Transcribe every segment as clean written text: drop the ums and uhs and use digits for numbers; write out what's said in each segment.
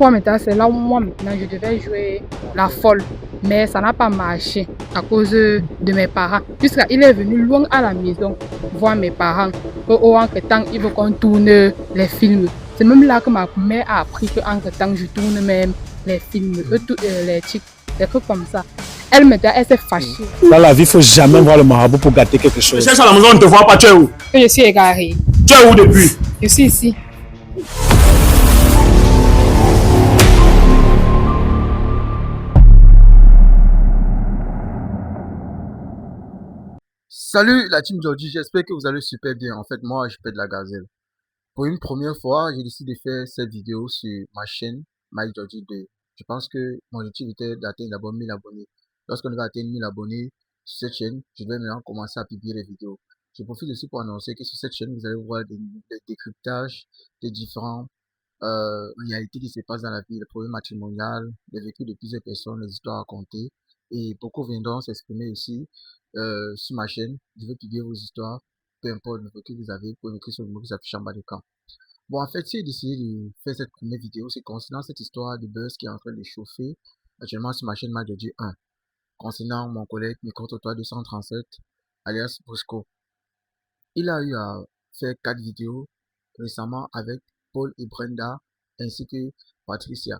fois maintenant, c'est là où moi maintenant je devais jouer la folle. Mais ça n'a pas marché à cause de mes parents. Jusqu'à il est venu loin à la maison voir mes parents. Entre temps, il veut qu'on tourne les films. C'est même là que ma mère a appris que entre temps je tourne même les films, les tics, des trucs comme ça. Elle me dit, elle s'est fâchée. Dans la vie, il ne faut jamais voir le marabout pour gâter quelque chose. Cherche à la maison, on ne te voit pas, tu es où? Je suis égarée. Tu es où depuis? Je suis ici. Salut la team Georgie, j'espère que vous allez super bien. En fait, moi, je pète la gazelle. Pour une première fois, j'ai décidé de faire cette vidéo sur ma chaîne Mike Georgie 2. Je pense que mon objectif était d'atteindre d'abord 1000 abonnés. Lorsqu'on va atteindre 1000 abonnés sur cette chaîne, je vais maintenant commencer à publier les vidéos. Je profite aussi pour annoncer que sur cette chaîne, vous allez voir des décryptages des différents réalités qui se passent dans la vie, les problèmes matrimoniaux, les vécus de plusieurs personnes, les histoires racontées. Et beaucoup viendront s'exprimer aussi sur ma chaîne. Je vais publier vos histoires, peu importe le que vous avez, pour écrire sur le mot qui s'affiche en bas de camp. Bon, en fait, si j'ai décidé de faire cette première vidéo, c'est concernant cette histoire de buzz qui est en train de chauffer actuellement sur ma chaîne Majordi 1, concernant mon collègue Micro-Trottoir 237, alias Bosco. Il a eu à faire 4 vidéos récemment avec Paul et Brenda, ainsi que Patricia,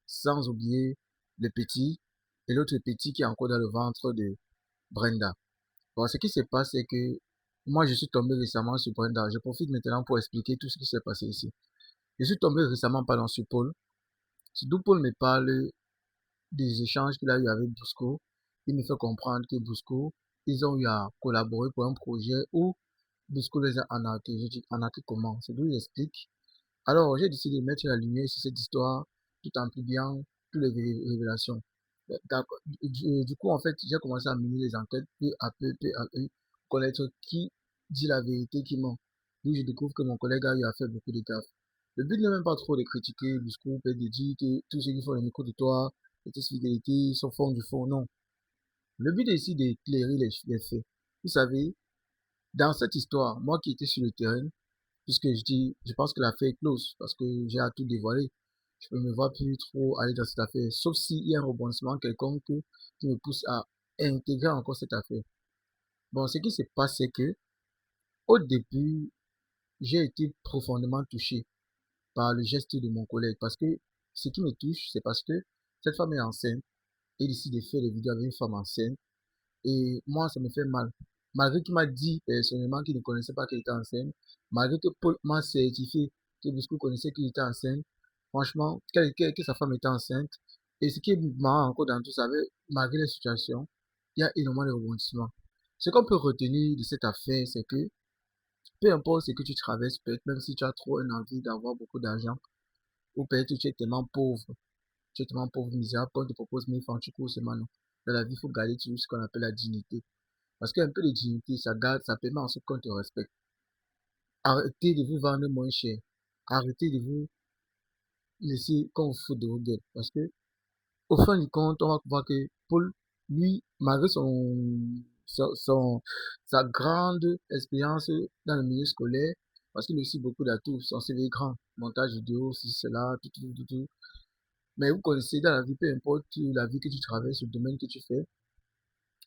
sans oublier le petit et l'autre petit qui est encore dans le ventre de Brenda. Bon, ce qui se passe, c'est que moi, je suis tombé récemment sur Brenda. Je profite maintenant pour expliquer tout ce qui s'est passé ici. Je suis tombé récemment, pardon, sur Paul. D'où Paul me parle des échanges qu'il a eu avec Bosco. Il me fait comprendre que Bosco, ils ont eu à collaborer pour un projet où Bosco les a arnaqués. Je dis, arnaqués comment? C'est d'où il explique. Alors, j'ai décidé de mettre la lumière sur cette histoire tout en publiant toutes les révélations. Du coup, en fait, j'ai commencé à mener les enquêtes peu à peu, connaître qui dit la vérité, qui ment. D'où je découvre que mon collègue a eu à faire beaucoup de gaffe. Le but n'est même pas trop de critiquer le discours et de dire que tous ceux qui font les micros de toi, les tests fidélité, sont fond du fond, non. Le but est ici d'éclairer les faits. Vous savez, dans cette histoire, moi qui étais sur le terrain, puisque je pense que l'affaire est close, parce que j'ai à tout dévoiler. Je ne me vois plus trop aller dans cette affaire, sauf s'il y a un rebondissement quelconque qui me pousse à intégrer encore cette affaire. Bon, ce qui se passe, c'est que, au début, j'ai été profondément touché par le geste de mon collègue, parce que ce qui me touche, c'est parce que cette femme est enceinte, et décide de faire des vidéos avec une femme enceinte, et moi, ça me fait mal. Malgré qu'il m'a dit personnellement qu'il ne connaissait pas qu'elle était enceinte, malgré que Paul m'a certifié que Bosco connaissait qu'il était enceinte, franchement, que sa femme était enceinte, et ce qui est marrant encore dans tout ça, malgré la situation, il y a énormément de rebondissements. Ce qu'on peut retenir de cette affaire, c'est que peu importe ce que tu traverses, peut-être même si tu as trop une envie d'avoir beaucoup d'argent, ou peut-être tu es tellement pauvre, misérable, qu'on te propose 1000 francs, tu cours seulement non. Dans la vie, il faut garder toujours ce qu'on appelle la dignité. Parce qu'un peu de dignité, ça garde, ça permet ensuite qu'on te respecte. Arrêtez de vous vendre moins cher. Arrêtez de vous laisser qu'on vous foute de vos gueules. Parce que, au fin du compte, on va voir que Paul, lui, malgré sa grande expérience dans le milieu scolaire, parce qu'il a aussi beaucoup d'atouts, son CV est grand, montage vidéo, si cela, tout. Mais vous connaissez dans la vie, peu importe la vie que tu traverses, le domaine que tu fais,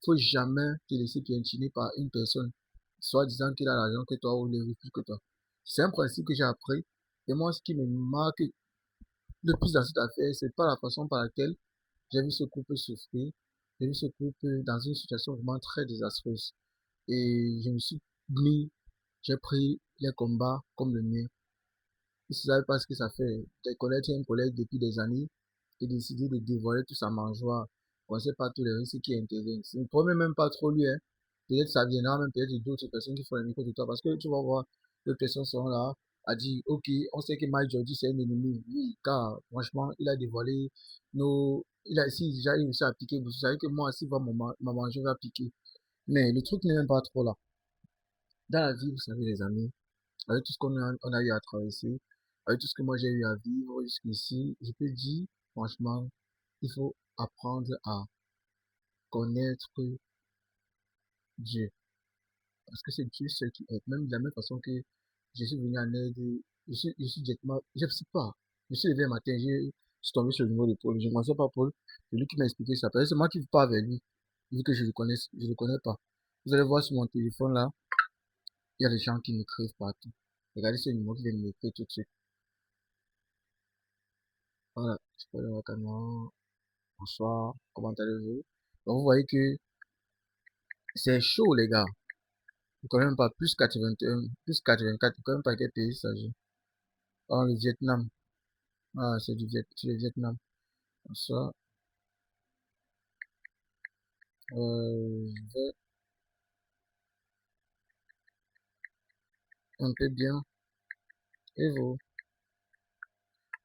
faut jamais te laisser piétiner par une personne, soit disant qu'il a l'argent que toi ou les plus que toi. C'est un principe que j'ai appris. Et moi, ce qui me marque le plus dans cette affaire, c'est pas la façon par laquelle j'ai vu ce couple souffrir. J'ai vu ce couple dans une situation vraiment très désastreuse. Et je me suis mis, j'ai pris les combats comme le mien. Si vous savez pas ce que ça fait, de connaître un collègue depuis des années et décider de dévoiler tout sa mangeoire. On ne sait pas tous les risques qui interviennent. Ça ne promet même pas trop lui, hein. Peut-être ça viendra même peut-être d'autres personnes qui font les micros de toi. Parce que tu vas voir, d'autres personnes seront là à dire, ok, on sait que Mike Jordi c'est un ennemi. Oui, car franchement, il a dévoilé il a ici déjà réussi à piquer. Vous savez que moi aussi, ma mangeoire va piquer. Mais le truc n'est même pas trop là. Dans la vie, vous savez, les amis, avec tout ce on a eu à traverser, avec tout ce que moi j'ai eu à vivre jusqu'ici, je peux dire, franchement, il faut apprendre à connaître Dieu. Parce que c'est Dieu seul qui aide. Même de la même façon que je suis venu en aide, je suis directement, je ne sais pas. Je suis levé un matin, Je suis tombé sur le numéro de Paul. Je ne connaissais pas Paul. C'est lui qui m'a expliqué ça. C'est moi qui parle vers lui, vu que je le connais pas. Vous allez voir sur mon téléphone là, il y a des gens qui m'écrivent partout. Regardez ce numéro qui vient de m'écrire tout de suite. Voilà, je peux aller voir caméra. Bonsoir, comment allez-vous? Donc vous voyez que c'est chaud les gars. Quand même pas plus 81, plus 84, quand même pas quel pays il s'agit. Oh, le Vietnam. Ah, c'est le Vietnam. Ça, je vais un peu bien. Et vous?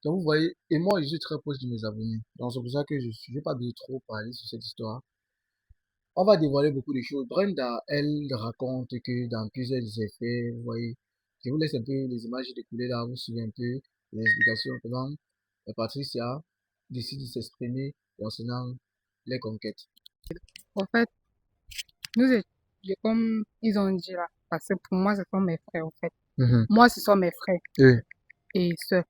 Donc vous voyez, et moi je suis très proche de mes abonnés. Donc c'est pour ça que je n'ai pas besoin de trop parler sur cette histoire. On va dévoiler beaucoup de choses. Brenda, elle raconte que dans plusieurs effets, vous voyez, je vous laisse un peu les images découler là, vous suivez un peu les explications comment Patricia décide de s'exprimer concernant les conquêtes. En fait, nous étions comme ils ont dit là, parce que pour moi, ce sont mes frères, en fait. Moi, ce sont mes frères Oui. et sœurs.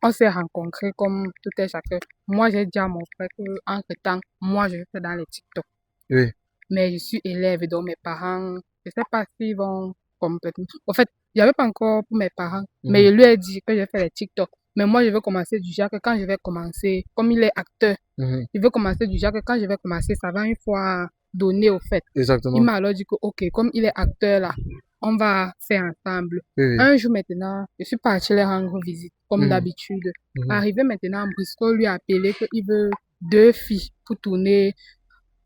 On s'est rencontrés comme tout est chacun. Moi, j'ai dit à mon frère qu'entre-temps, moi, je vais faire dans les TikTok. Oui. Mais je suis élève, donc mes parents, je sais pas s'ils vont complètement. En fait, il n'y avait pas encore pour mes parents, mais je lui ai dit que je vais faire les TikTok. Mais moi, je veux commencer du genre que quand je vais commencer, comme il est acteur, je veux commencer du genre que quand je vais commencer, ça va une fois donné au fait. Exactement. Il m'a alors dit que, ok, comme il est acteur là, on va faire ensemble. Oui. Un jour maintenant, je suis partie les rendre visite, comme d'habitude. Arrivé maintenant, Bristol lui a appelé qu'il veut 2 filles pour tourner.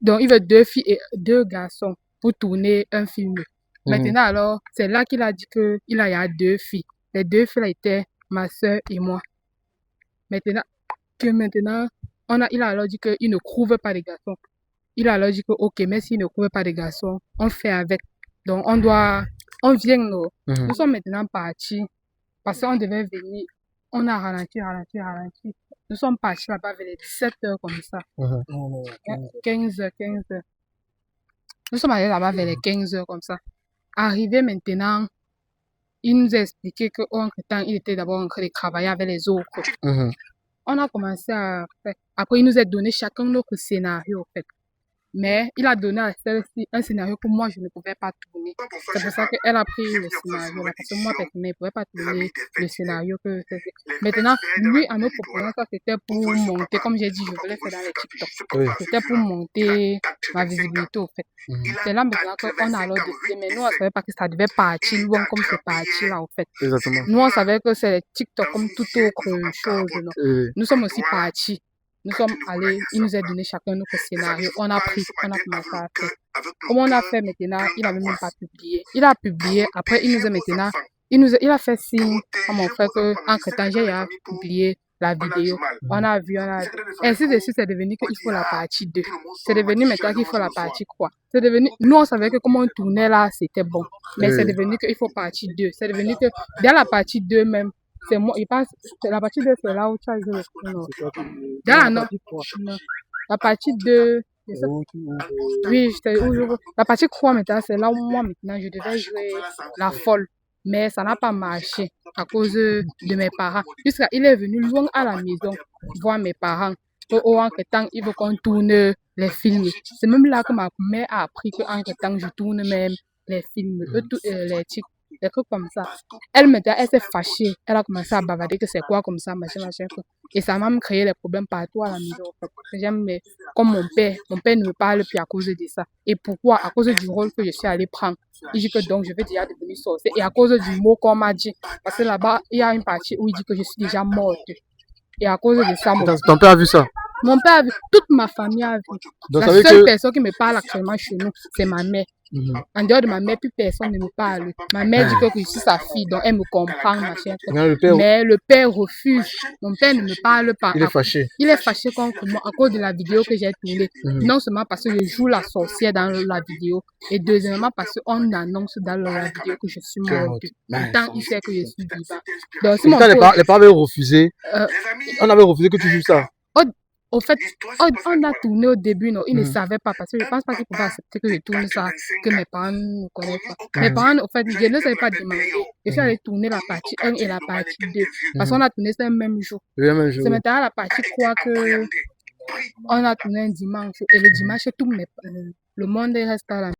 Donc, il veut 2 filles et 2 garçons pour tourner un film. Maintenant, alors, c'est là qu'il a dit qu'il y a 2 filles. Les 2 filles là étaient ma soeur et moi. Maintenant, il a alors dit qu'il ne trouve pas de garçons. Il a alors dit que, ok, mais s'il ne trouve pas de garçons, on fait avec. Donc, on vient, nous sommes maintenant partis parce qu'on devait venir. On a ralenti. Nous sommes partis là-bas vers les 17 h comme ça. 15 h. Nous sommes allés là-bas vers les 15 h comme ça. Arrivé maintenant, il nous a expliqué qu'entre-temps, il était d'abord en train de travailler avec les autres. On a commencé à faire. Après, il nous a donné chacun notre scénario, en fait. Mais il a donné à celle-ci un scénario que moi, je ne pouvais pas tourner. C'est pour ça qu'elle a pris le scénario. Là, parce que moi, personnellement, je ne pouvais pas tourner le scénario que c'était. Maintenant, lui, en me proposant ça, c'était pour monter, comme j'ai dit, je voulais faire dans les TikTok. C'était pour monter ma visibilité, au fait. C'est là maintenant qu'on a alors décidé, mais nous, on ne savait pas que ça devait partir loin comme c'est parti là, au fait. Exactement. Nous, on savait que c'est les TikTok comme toute autre chose. Non? Nous sommes aussi partis. Nous sommes allés, il nous a donné chacun notre scénario. On a commencé à faire. Comme on a fait maintenant, il n'avait même pas publié. Il a publié, après il nous a maintenant, il a fait signe à mon frère qu'entre-temps, j'ai publié la vidéo. On a vu. Ainsi de suite, c'est devenu qu'il faut la partie 2. C'est devenu maintenant qu'il faut la partie 3. C'est devenu, nous on savait que comme on tournait là, c'était bon. Mais c'est devenu qu'il faut partie 2. C'est devenu que dans la partie 2 même, c'est moi, il passe, la partie 2, c'est là où tu as joué le non. La partie 2, oui, la partie 3 maintenant, c'est là où moi maintenant, je devais jouer la folle. Mais ça n'a pas marché à cause de mes parents. Jusqu'à il est venu loin à la maison voir mes parents. Entre-temps, il veut qu'on tourne les films. C'est même là que ma mère a appris qu'entre-temps, je tourne même les films, les titres. Des trucs comme ça. Elle s'est fâchée. Elle a commencé à bavarder que c'est quoi comme ça, machin. Et ça m'a même créé des problèmes partout à la maison. En fait. J'aime, mais comme mon père ne me parle plus à cause de ça. Et pourquoi? À cause du rôle que je suis allée prendre. Il dit que donc je vais déjà devenir sorcière. Et à cause du mot qu'on m'a dit. Parce que là-bas, il y a une partie où il dit que je suis déjà morte. Et à cause de ça, ton père a vu ça? Mon père a vu, toute ma famille a vu. Donc, la seule personne qui me parle actuellement chez nous, c'est ma mère. En dehors de ma mère, plus personne ne me parle. Ma mère dit que je suis sa fille, donc elle me comprend, machin. Mais le père refuse. Mon père ne me parle pas. Il est fâché. Il est fâché contre moi à cause de la vidéo que j'ai tournée. Non seulement parce que je joue la sorcière dans la vidéo, et deuxièmement parce qu'on annonce dans la vidéo que je suis morte. Pourtant, il sait que je suis vivant. Donc, si les parents avaient refusé. On avait refusé que tu joues ça. Au fait, on a tourné au début, non, ils ne savaient pas parce que je pense pas qu'ils pouvaient accepter que je tourne ça, que mes parents ne connaissent pas. Mes parents, au fait, je ne les avais pas demandé. Je suis allée tourner la partie 1 et la partie 2 parce qu'on a tourné ça le même jour. Le même jour. C'est maintenant la partie 3 que on a tourné un dimanche et le dimanche, le monde reste à la